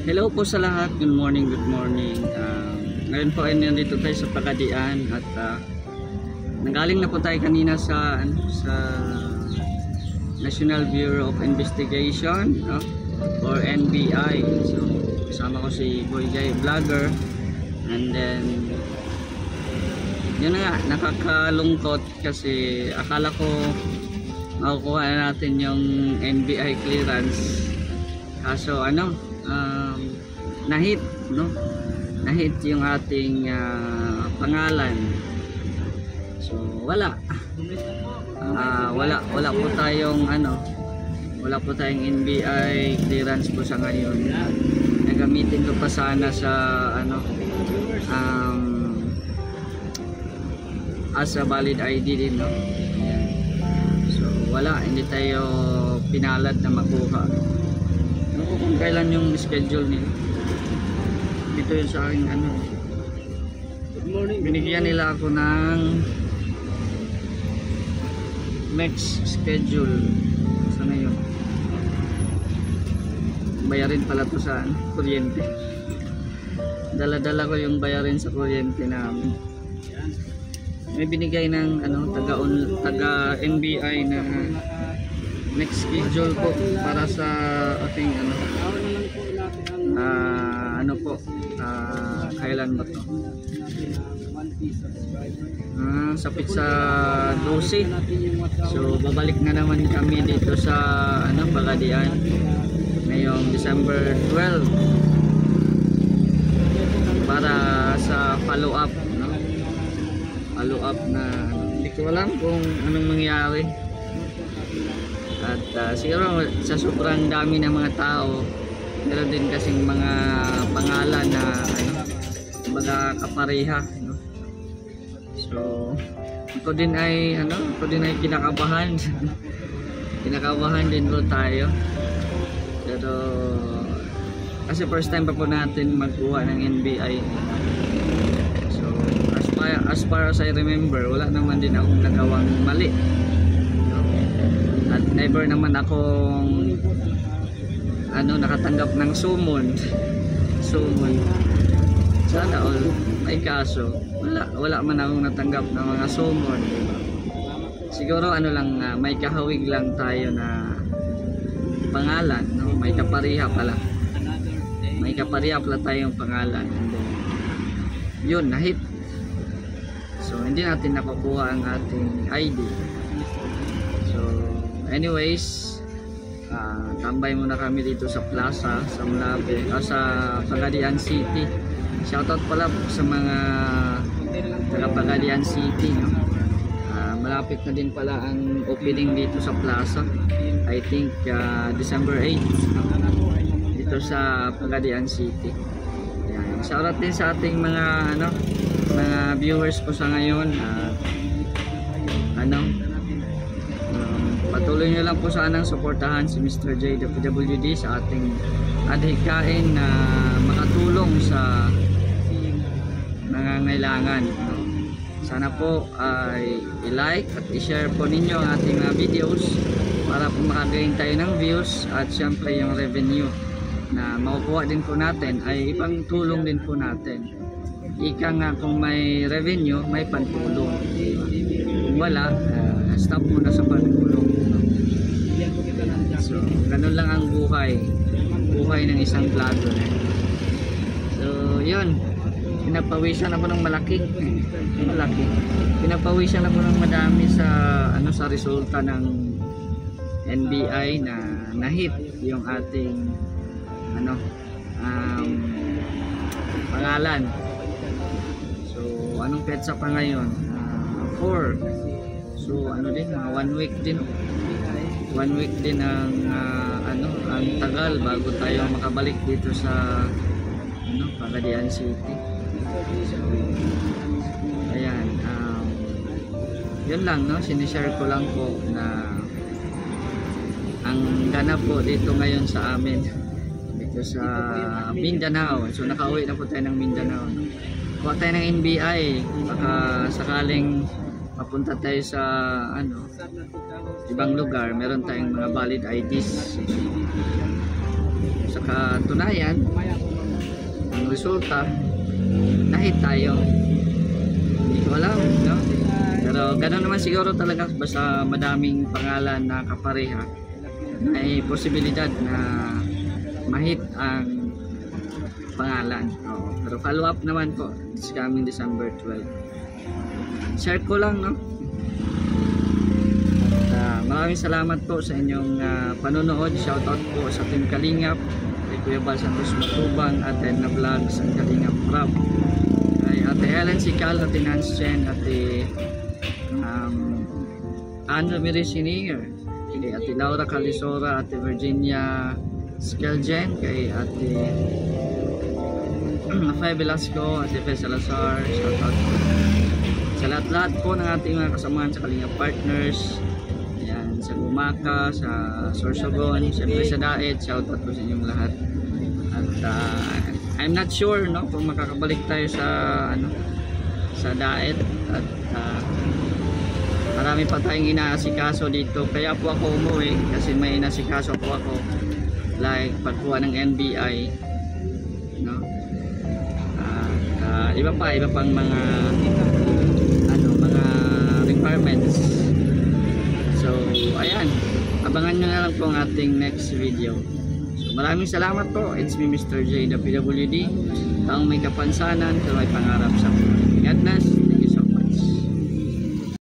Hello po sa lahat. Good morning, good morning. Ngayon po ay nandito tayo sa Pagadian at nanggaling na po tayo kanina sa National Bureau of Investigation, no? Or NBI. So kasama ko si Boy Jay Vlogger, and then yun na nga, nakakalungkot kasi akala ko makukuha na natin yung NBI clearance, kaso nahit, no? Nahit yung ating pangalan. So wala po tayong wala po tayong NBI clearance po sa ngayon. Nagamitin ko pa sana sa as a valid ID din, no? So wala, hindi tayo pinalad na makuha. Ano ko kung kailan yung schedule nila. Dito yun sa aking good morning. Binigyan nila ako ng next schedule. Sana yun. Bayarin pala to sa kuryente. Dala-dala ko yung bayarin sa kuryente namin. May binigay ng taga NBI na next schedule po para sa ating kailan ba to? Sapit sa 12. So babalik na naman kami dito sa Pagadian ngayong December 12 para sa follow up, no? Follow up na hindi ko alam kung anong mangyari. At siguro sa sobrang dami ng mga tao, meron din kasing mga pangalan na mga kapareha, no? So ako din ay kinakabahan. Kinakabahan din po tayo. Pero kasi first time pa po natin magkuha ng NBI. So as far as I remember, wala naman din akong nagawang mali. At never naman akong nakatanggap ng summon. Sana all may kaso. Wala man akong natanggap ng mga summon. Siguro may kahawig lang tayo na pangalan, no? May kapariha pala. May kapariha pala tayong pangalan. And then, yun, nahit. So hindi natin nakukuha ang ating ID. So anyways, tambay muna kami dito sa plaza sa Malabe, sa Pagadian City. Shoutout pala sa mga taga Pagadian City, no? Malapit na din pala ang opening dito sa plaza. I think December 8 dito sa Pagadian City. Ayan. Shoutout din sa ating mga mga viewers ko sa ngayon. Patuloy nyo lang po sanang suportahan si Mr. J WD sa ating adhikain na makatulong sa nangangailangan. Sana po ay i-like at i-share po ninyo ang ating mga videos para po makagain tayo ng views, at syempre yung revenue na makukuha din po natin ay ipangtulong din po natin. Ika nga, kung may revenue, may pantulong. Kung wala, stop muna sa pantulong. So ganun lang ang buhay ng isang vlogger. So yun, pinapawisan ako ng malaki. Pinapawisan ako ng madami sa sa resulta ng NBI na nahit yung ating pangalan. So anong petsa pa ngayon? 4. So din, 1 week din. 1 week din ang tagal bago tayo makabalik dito sa Pagadian City. So ayan, yun lang, no? Sinishare ko lang po na ang ganap po dito ngayon sa amin dito sa Mindanao. So nakauwi na po tayo ng Mindanao, no? Kuha tayo ng NBI, baka sakaling papunta tayo sa ibang lugar, meron tayong mga valid IDs. sa katunayan, ang resulta, nahit tayo. Hindi ko alam, no? Pero gano'n naman siguro talaga, basta madaming pangalan na kapareha, may posibilidad na mahit ang pangalan. Oo. Pero follow up naman po this coming December 12. Share ko lang, no? Maraming salamat po sa inyong panonood. Shoutout po sa Team Kalingap, kay Kuya Bal Santos Matubang, Ate Edna Vlogs, ang Kalingap Prab, kay Ate Helen Sikal, Ate Nance Chen, Ate Anne Ramirez Senior, kay Ate Laura Calisora, Ate Virginia Skeljen, kay Ate Faye Velasco, Ate Fe Salazar. Shoutout po sa lahat-lahat po ng ating mga kasamahan sa Kalingap Partners, ayan, sa Gumaka, sa Sorsogon, siyempre sa Daet. Shoutout po sa inyong lahat. At I'm not sure, no, kung makakabalik tayo sa sa Daet, at marami pa tayong inaasikaso dito, kaya po ako umuwi kasi may inaasikaso po ako, like pagkuha ng NBI, no, iba pang mga mga requirements. So ayan, abangan nyo na lang po ang ating next video. So maraming salamat po. It's me, Mr. J, the PWD, ang may kapansanan, may pangarap sa buhay. God bless.